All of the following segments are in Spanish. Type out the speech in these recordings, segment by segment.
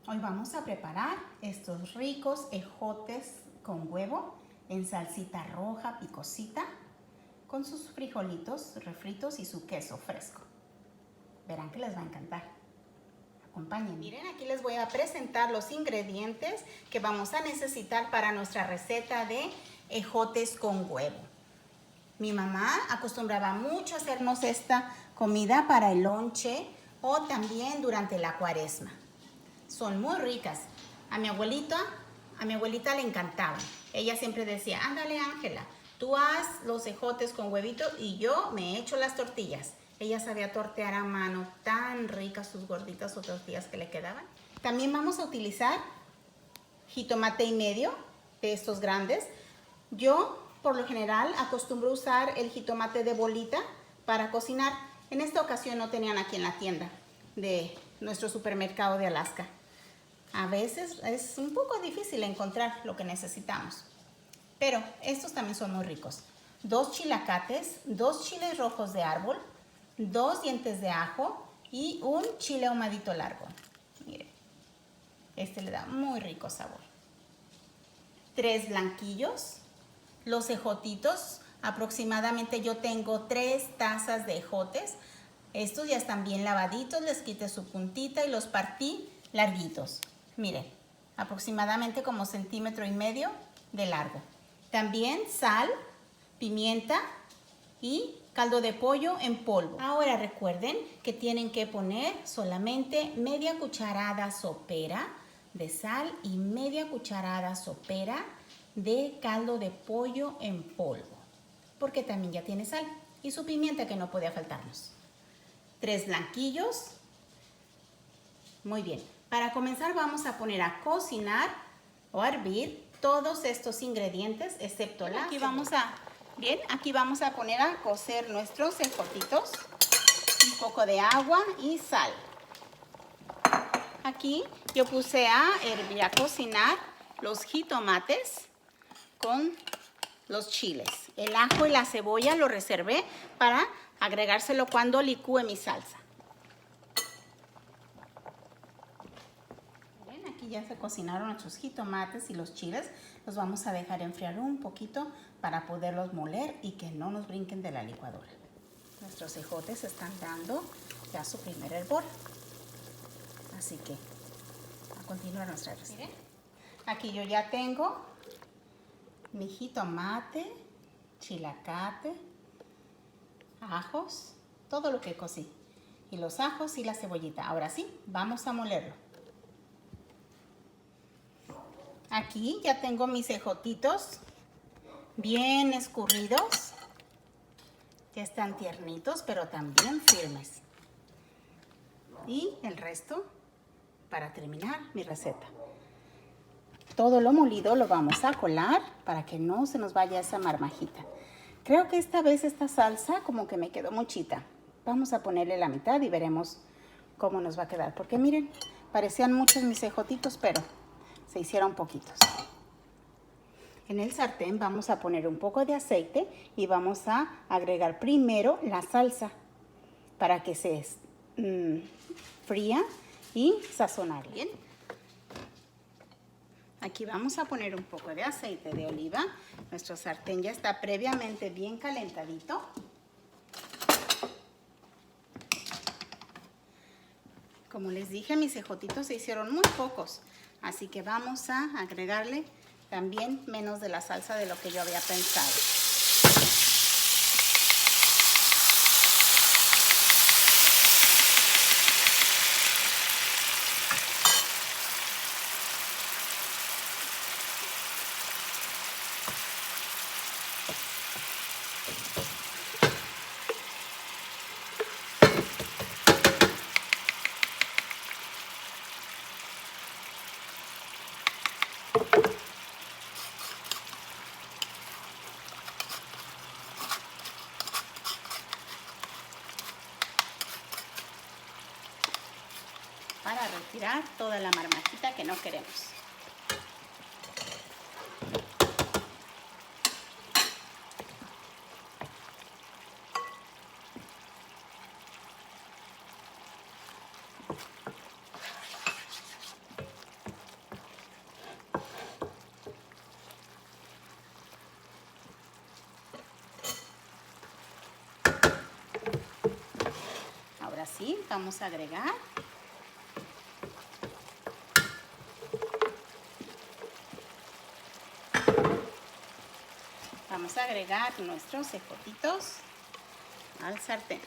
Hoy vamos a preparar estos ricos ejotes con huevo en salsita roja picosita con sus frijolitos refritos y su queso fresco. Verán que les va a encantar. Acompáñenme. Miren, aquí les voy a presentar los ingredientes que vamos a necesitar para nuestra receta de ejotes con huevo. Mi mamá acostumbraba mucho a hacernos esta comida para el lonche o también durante la cuaresma. Son muy ricas. A mi abuelita le encantaban. Ella siempre decía, ándale Ángela, tú haz los ejotes con huevito y yo me echo las tortillas. Ella sabía tortear a mano, tan ricas sus gorditas o tortillas que le quedaban. También vamos a utilizar jitomate y medio de estos grandes. Yo, por lo general, acostumbro usar el jitomate de bolita para cocinar. En esta ocasión no tenían aquí en la tienda de nuestro supermercado de Alaska. A veces es un poco difícil encontrar lo que necesitamos, pero estos también son muy ricos. 2 chilacates, 2 chiles rojos de árbol, 2 dientes de ajo y un chile ahumadito largo. Miren, este le da muy rico sabor. 3 blanquillos, los ejotitos, aproximadamente yo tengo 3 tazas de ejotes. Estos ya están bien lavaditos, les quité su puntita y los partí larguitos. Miren, aproximadamente como 1,5 centímetros de largo. También sal, pimienta y caldo de pollo en polvo. Ahora recuerden que tienen que poner solamente media cucharada sopera de sal y media cucharada sopera de caldo de pollo en polvo, porque también ya tiene sal y su pimienta que no podía faltarnos. 3 blanquillos. Muy bien. Para comenzar vamos a poner a cocinar o a hervir todos estos ingredientes excepto la cebolla. Aquí vamos a poner a cocer nuestros ejotitos, un poco de agua y sal. Aquí yo puse a hervir, a cocinar los jitomates con los chiles. El ajo y la cebolla lo reservé para agregárselo cuando licúe mi salsa. Bien, aquí ya se cocinaron nuestros jitomates y los chiles. Los vamos a dejar enfriar un poquito para poderlos moler y que no nos brinquen de la licuadora. Nuestros ejotes están dando ya su primer hervor. Así que a continuar nuestra receta. Miren, aquí yo ya tengo mi jitomate, chilacate, ajos, todo lo que cocí. Y los ajos y la cebollita. Ahora sí, vamos a molerlo. Aquí ya tengo mis ejotitos bien escurridos. Ya están tiernitos, pero también firmes. Y el resto para terminar mi receta. Todo lo molido lo vamos a colar para que no se nos vaya esa marmajita. Creo que esta vez esta salsa como que me quedó muchita. Vamos a ponerle la mitad y veremos cómo nos va a quedar. Porque miren, parecían muchos mis ejotitos, pero se hicieron poquitos. En el sartén vamos a poner un poco de aceite y vamos a agregar primero la salsa para que se fría y sazonar bien. Aquí vamos a poner un poco de aceite de oliva. Nuestro sartén ya está previamente bien calentadito. Como les dije, mis ejotitos se hicieron muy pocos, así que vamos a agregarle también menos de la salsa de lo que yo había pensado. Para retirar toda la marmajita que no queremos. vamos a agregar nuestros ejotitos al sartén.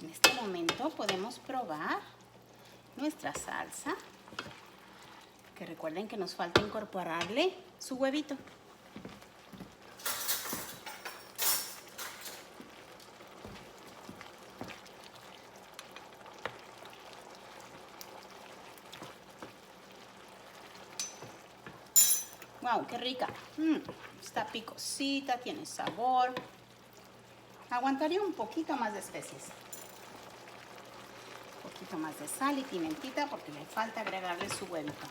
En este momento podemos probar nuestra salsa, que recuerden que nos falta incorporarle su huevito. ¡Wow! ¡Qué rica! Está picosita, tiene sabor. Aguantaría un poquito más de especies. Un poquito más de sal y pimentita porque le falta agregarle su huevito.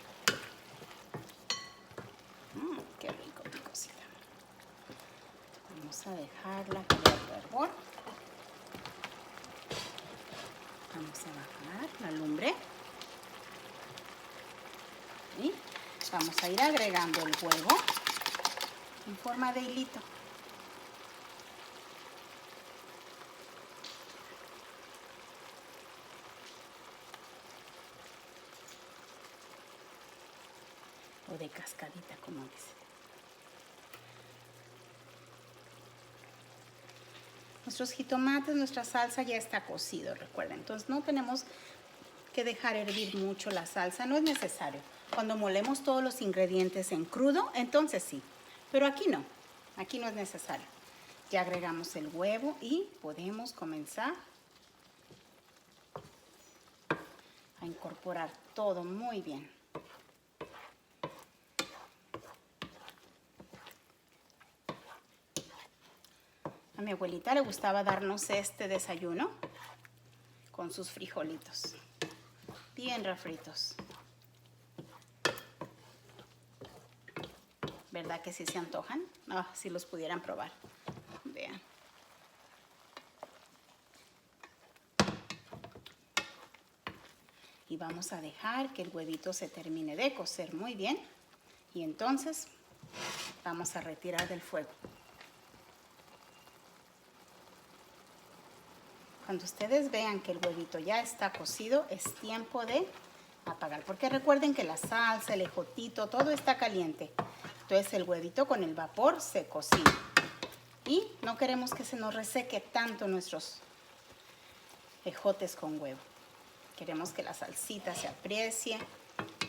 ¡Qué rico, picosita! Vamos a dejarla crear hervor. Vamos a bajar la lumbre. ¿Sí? Vamos a ir agregando el huevo en forma de hilito. O de cascadita, como dice. Nuestros jitomates, nuestra salsa ya está cocido, recuerden. Entonces no tenemos que dejar hervir mucho la salsa, no es necesario. Cuando molemos todos los ingredientes en crudo, entonces sí. Pero aquí no es necesario. Ya agregamos el huevo y podemos comenzar a incorporar todo muy bien. A mi abuelita le gustaba darnos este desayuno con sus frijolitos, bien refritos. ¿Verdad que sí se antojan? Si los pudieran probar. Vean. Y vamos a dejar que el huevito se termine de cocer muy bien. Y entonces vamos a retirar del fuego. Cuando ustedes vean que el huevito ya está cocido, es tiempo de apagar. Porque recuerden que la salsa, el ejotito, todo está caliente. Entonces el huevito con el vapor se cocina. Y no queremos que se nos reseque tanto nuestros ejotes con huevo. Queremos que la salsita se aprecie.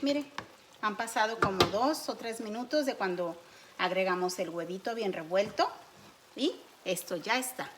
Miren, han pasado como 2 o 3 minutos de cuando agregamos el huevito bien revuelto. Y esto ya está.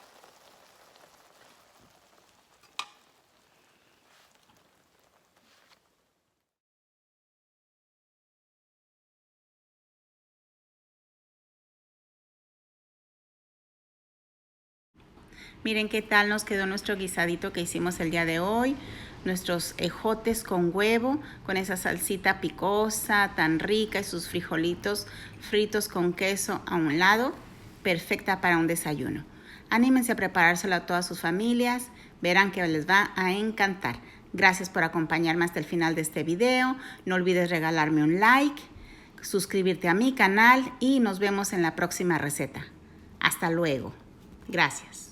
Miren qué tal nos quedó nuestro guisadito que hicimos el día de hoy. Nuestros ejotes con huevo, con esa salsita picosa, tan rica y sus frijolitos fritos con queso a un lado. Perfecta para un desayuno. Anímense a preparárselo a todas sus familias. Verán que les va a encantar. Gracias por acompañarme hasta el final de este video. No olvides regalarme un like, suscribirte a mi canal y nos vemos en la próxima receta. Hasta luego. Gracias.